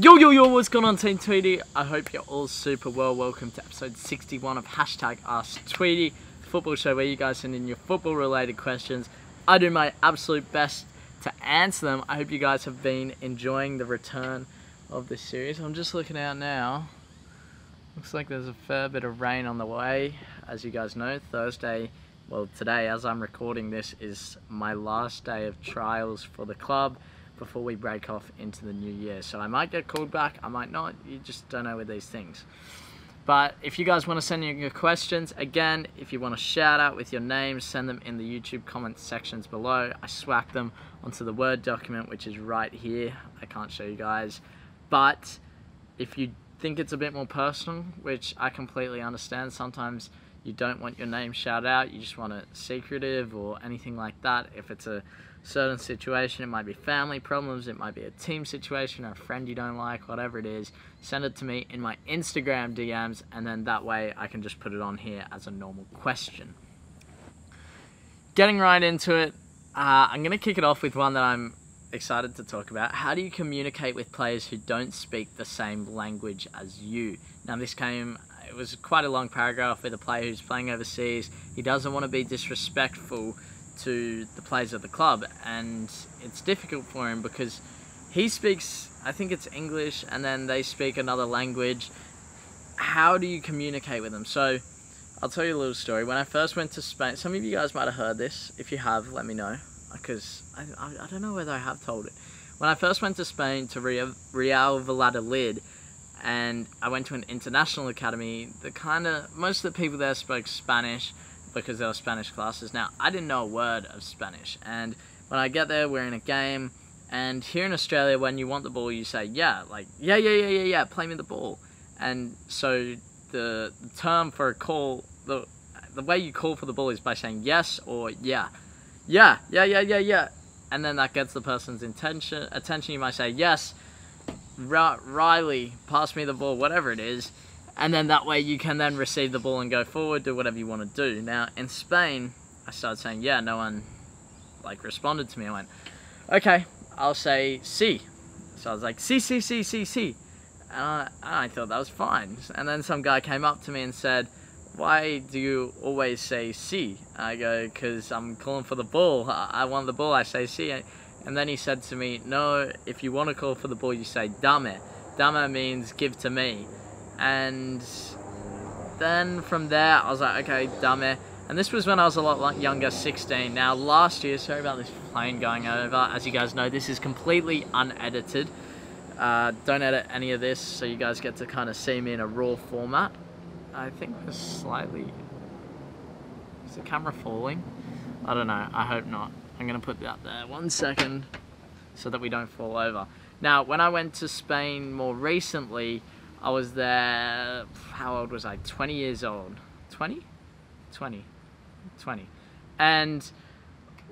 Yo, what's going on, Team Tweedie? I hope you're all super well. Welcome to episode 61 of #AskTWEEDIE, the football show where you guys send in your football related questions. I do my absolute best to answer them. I hope you guys have been enjoying the return of this series. I'm just looking out now. Looks like there's a fair bit of rain on the way. As you guys know, Thursday, well today as I'm recording this, is my last day of trials for the club before we break off into the new year. So I might get called back, I might not, you just don't know with these things. But if you guys want to send in your questions, again, if you want to shout out with your name, send them in the YouTube comment sections below. I swag them onto the Word document, which is right here. I can't show you guys. But if you think it's a bit more personal, which I completely understand, sometimes you don't want your name shouted out, you just want it secretive or anything like that. If it's a certain situation, it might be family problems, it might be a team situation or a friend you don't like, whatever it is, send it to me in my Instagram DMs, and then that way I can just put it on here as a normal question. Getting right into it, I'm going to kick it off with one that I'm excited to talk about. How do you communicate with players who don't speak the same language as you? Now it was quite a long paragraph with a player who's playing overseas. He doesn't want to be disrespectful to the players of the club, and it's difficult for him because he speaks, I think it's English, and then they speak another language. How do you communicate with them? So I'll tell you a little story. When I first went to Spain, some of you guys might have heard this. If you have, let me know, because I don't know whether I have told it. When I first went to Spain to Real Valladolid, and I went to an international academy, most of the people there spoke Spanish because there were Spanish classes. Now, I didn't know a word of Spanish, and when I get there, we're in a game, and here in Australia, when you want the ball, you say, yeah, play me the ball. And so the term for a call, the way you call for the ball is by saying yes or yeah. Yeah, and then that gets the person's attention. You might say, yes, Riley, pass me the ball, whatever it is. And then that way you can then receive the ball and go forward, do whatever you want to do. Now, in Spain, I started saying, yeah, no one, responded to me. I went, okay, I'll say, sí. So I was like, sí. And I thought that was fine. And then some guy came up to me and said, why do you always say sí? I go, because I'm calling for the ball. I want the ball, I say sí. And then he said to me, no, if you want to call for the ball, you say dame. Dame means give to me. And then from there, I was like, okay, dame. And this was when I was a lot younger, 16. Now, last year, sorry about this plane going over. As you guys know, this is completely unedited. Don't edit any of this, so you guys get to kind of see me in a raw format. I think there's slightly... Is the camera falling? I don't know. I hope not. I'm going to put that there 1 second so that we don't fall over. Now, when I went to Spain more recently, I was there, how old was I? 20 years old. 20. And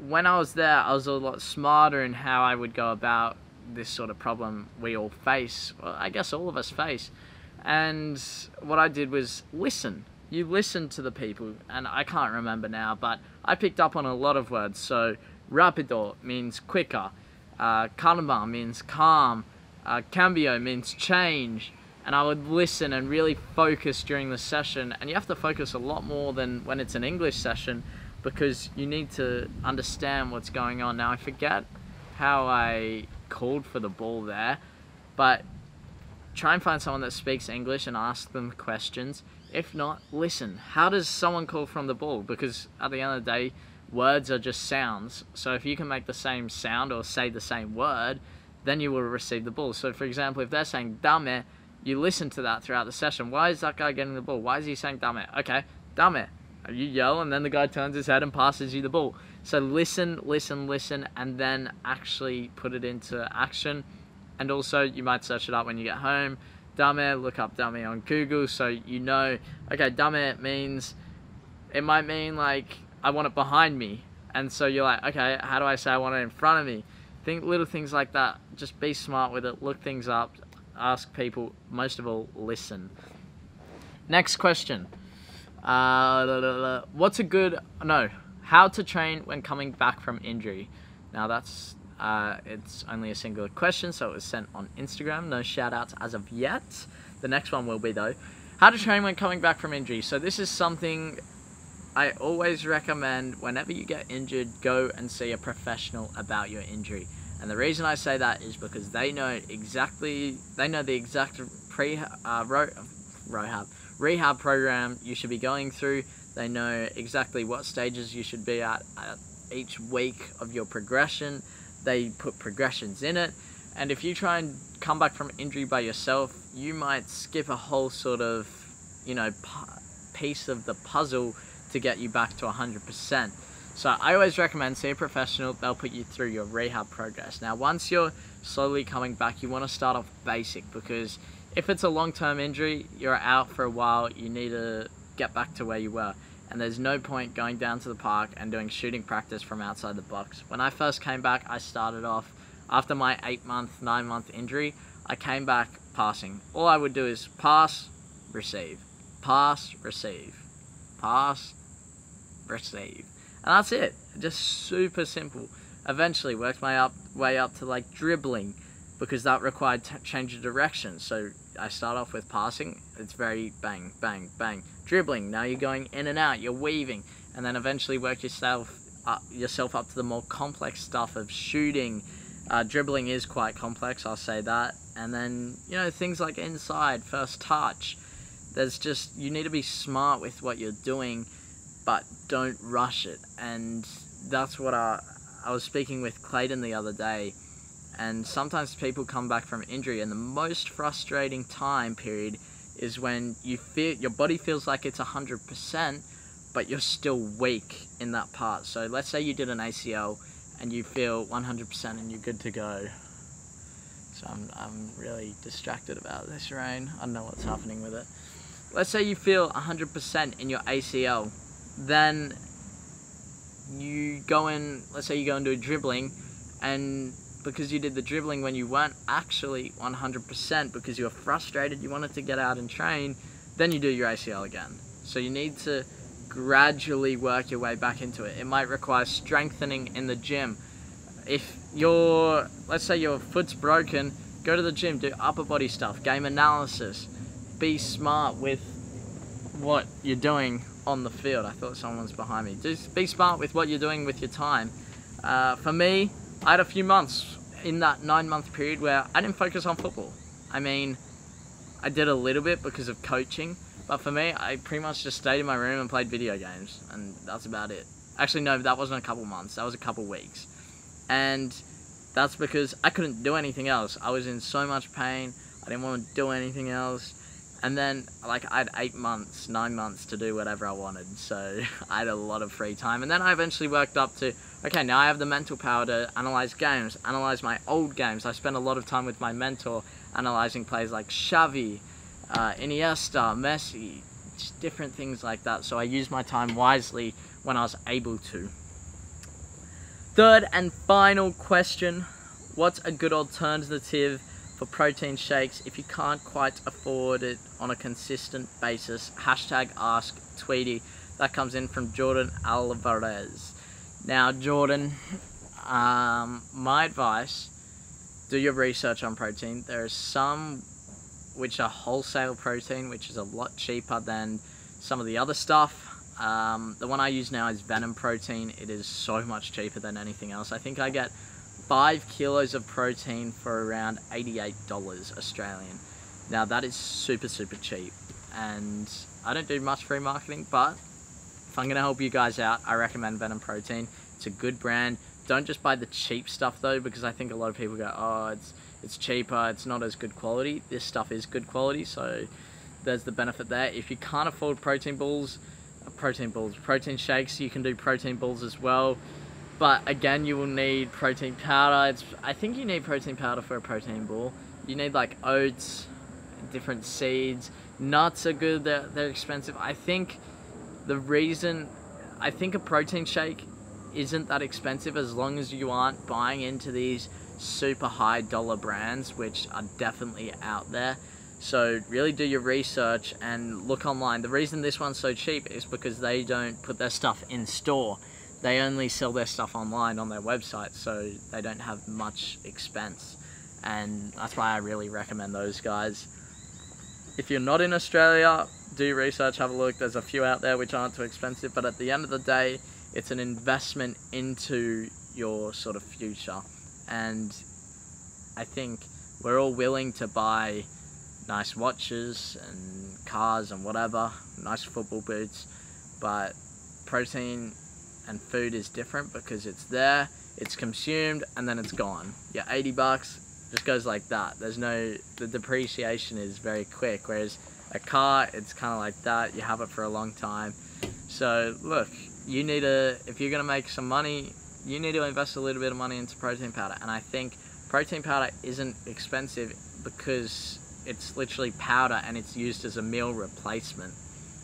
when I was there, I was a lot smarter in how I would go about this sort of problem we all face. Well, I guess all of us face. And what I did was listen. You listen to the people, and I can't remember now, but I picked up on a lot of words. So, rapido means quicker. Calma means calm. Cambio means change. And I would listen and really focus during the session. And you have to focus a lot more than when it's an English session, because you need to understand what's going on. Now, I forget how I called for the ball there, but try and find someone that speaks English and ask them questions. If not, listen. How does someone call from the ball? Because at the end of the day, words are just sounds. So if you can make the same sound or say the same word, then you will receive the ball. So for example, if they're saying dame, you listen to that throughout the session. Why is that guy getting the ball? Why is he saying dame? Okay, dame. You yell, and then the guy turns his head and passes you the ball. So listen, and then actually put it into action. And also, you might search it up when you get home. Dame, look up dame on Google, so you know, okay, dame means, it might mean like, I want it behind me. And so you're like, okay, how do I say I want it in front of me? Think little things like that. Just be smart with it, look things up, ask people, most of all, listen. Next question. How to train when coming back from injury? Now that's It's only a single question, so it was sent on Instagram. No shout outs as of yet. The next one will be though. How to train when coming back from injury. So this is something I always recommend. Whenever you get injured, go and see a professional about your injury. And the reason I say that is because they know the exact rehab program you should be going through. They know exactly what stages you should be at each week of your progression. They put progressions in it. And if you try and come back from injury by yourself, you might skip a whole sort of, piece of the puzzle to get you back to 100%. So I always recommend see a professional. They'll put you through your rehab progress. Now, once you're slowly coming back, you want to start off basic, because if it's a long-term injury, you're out for a while, you need to get back to where you were. And there's no point going down to the park and doing shooting practice from outside the box. When I first came back, I started off, after my 8-month, 9-month injury, I came back passing. All I would do is pass, receive, pass, receive, pass, receive. And that's it. Just super simple. Eventually worked my way up to like dribbling, because that required change of direction. So I start off with passing. It's very bang, bang, bang. Dribbling, now you're going in and out, you're weaving. And then eventually work yourself up to the more complex stuff of shooting. Dribbling is quite complex, I'll say that. And then, things like inside, first touch. You need to be smart with what you're doing, but don't rush it. And that's what I was speaking with Clayton the other day. And sometimes people come back from injury, and the most frustrating time period is when you feel your body feels like it's 100%, but you're still weak in that part. So let's say you did an ACL and you feel 100% and you're good to go. So I'm really distracted about this rain. I don't know what's happening with it. Let's say you feel 100% in your ACL, then you go in. Let's say you go and do dribbling, and because you did the dribbling when you weren't actually 100% because you were frustrated, you wanted to get out and train, then you do your ACL again. So you need to gradually work your way back into it. It might require strengthening in the gym. If let's say your foot's broken, go to the gym, do upper body stuff, game analysis, be smart with what you're doing on the field. I thought someone was behind me. Just be smart with what you're doing with your time. For me, I had a few months in that 9-month period where I didn't focus on football. I mean, I did a little bit because of coaching, but for me, I pretty much just stayed in my room and played video games, and that's about it. Actually, no, that wasn't a couple months, that was a couple weeks. And that's because I couldn't do anything else. I was in so much pain, I didn't want to do anything else. And then, I had 8 months, 9 months to do whatever I wanted, so I had a lot of free time. And then I eventually worked up to, okay, now I have the mental power to analyze games, analyze my old games. I spent a lot of time with my mentor analyzing players like Xavi, Iniesta, Messi, just different things like that. So I used my time wisely when I was able to. Third and final question: what's a good alternative for protein shakes if you can't quite afford it on a consistent basis? #AskTweedie. That comes in from Jordan Alvarez. Now, Jordan, my advice: do your research on protein. There are some which are wholesale protein, which is a lot cheaper than some of the other stuff. The one I use now is Venom protein. It is so much cheaper than anything else. I think I get 5 kilos of protein for around $88 Australian. Now that is super, super cheap, and I don't do much free marketing, but if I'm gonna help you guys out, I recommend Venom protein. It's a good brand. Don't just buy the cheap stuff though, because I think a lot of people go, oh, it's cheaper, it's not as good quality. This stuff is good quality, so there's the benefit there. If you can't afford protein shakes, you can do protein balls as well. But again, you will need protein powder. I think you need protein powder for a protein ball. You need like oats, different seeds. Nuts are good, they're expensive. I think a protein shake isn't that expensive as long as you aren't buying into these super high dollar brands, which are definitely out there. So really do your research and look online. The reason this one's so cheap is because they don't put their stuff in store. they only sell their stuff online on their website, so they don't have much expense. And that's why I really recommend those guys. If you're not in Australia, do research, have a look. There's a few out there which aren't too expensive, but at the end of the day, it's an investment into your sort of future. And I think we're all willing to buy nice watches and cars and whatever, nice football boots, but protein and food is different because it's there, it's consumed, and then it's gone. Yeah, 80 bucks just goes like that. The depreciation is very quick, whereas a car, it's kind of like that. You have it for a long time. So look, if you're gonna make some money, you need to invest a little bit of money into protein powder. And I think protein powder isn't expensive because it's literally powder and it's used as a meal replacement.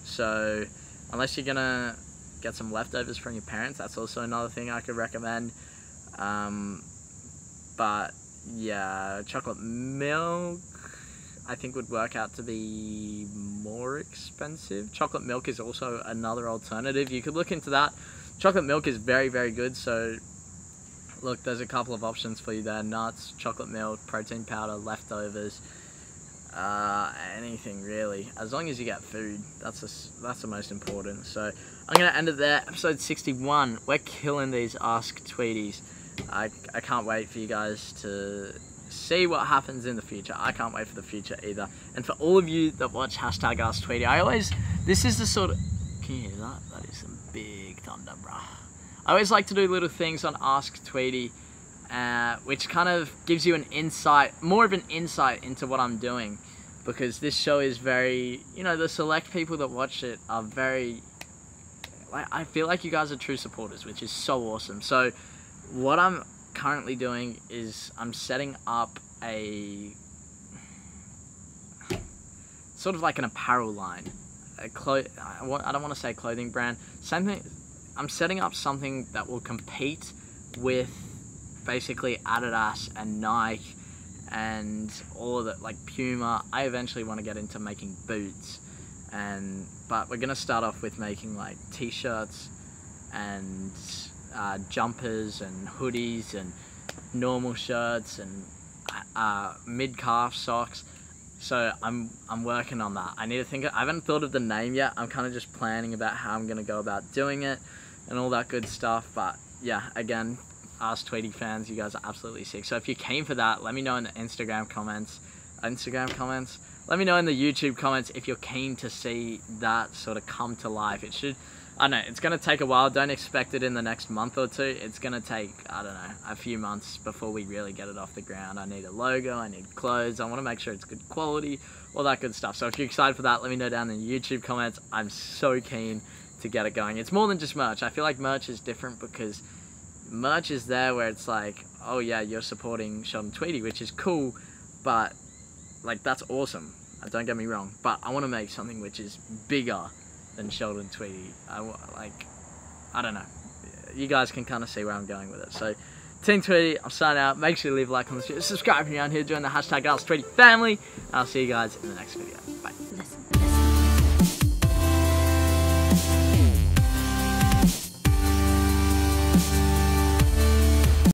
So unless you're gonna get some leftovers from your parents, that's also another thing I could recommend. But yeah, chocolate milk I think would work out to be more expensive. Chocolate milk is also another alternative. You could look into that. Chocolate milk is very, very good. So look, there's a couple of options for you there: nuts, chocolate milk, protein powder, leftovers, anything really, as long as you get food. That's the most important. So I'm gonna end it there. Episode 61. We're killing these Ask Tweedies. I can't wait for you guys to see what happens in the future. I can't wait for the future either. And for all of you that watch hashtag AskTweedie, this is the sort of, can you hear that? That is some big thunder, bruh. I always like to do little things on Ask Tweedie, which kind of gives you more of an insight into what I'm doing, because this show is very, the select people that watch it are very, I feel like you guys are true supporters, which is so awesome. So what I'm currently doing is I'm setting up a sort of like an apparel line. I don't want to say clothing brand. I'm setting up something that will compete with basically Adidas and Nike and all of that, like Puma. I eventually want to get into making boots, but we're gonna start off with making like t-shirts and jumpers and hoodies and normal shirts and mid-calf socks. So I'm working on that. I haven't thought of the name yet. I'm kind of just planning about how I'm gonna go about doing it and all that good stuff. But yeah, again, Ask Tweedie fans, you guys are absolutely sick. So if you're keen for that, let me know in the Instagram comments. Let me know in the YouTube comments if you're keen to see that sort of come to life. I know it's going to take a while. Don't expect it in the next month or two. It's going to take, I don't know, a few months before we really get it off the ground. I need a logo, I need clothes, I want to make sure it's good quality, all that good stuff. So if you're excited for that, let me know down in the YouTube comments. I'm so keen to get it going. It's more than just merch. I feel like merch is different because merch is there where it's like, oh yeah, you're supporting Sheldon Tweedie, which is cool, but like that's awesome. Don't get me wrong, but I want to make something which is bigger than Sheldon Tweedie. I don't know. You guys can kind of see where I'm going with it. So, Team Tweedie, I'm signing out. Make sure you leave a like on this video. Subscribe if you're down here, join the hashtag AskTweedie family. And I'll see you guys in the next video. Bye.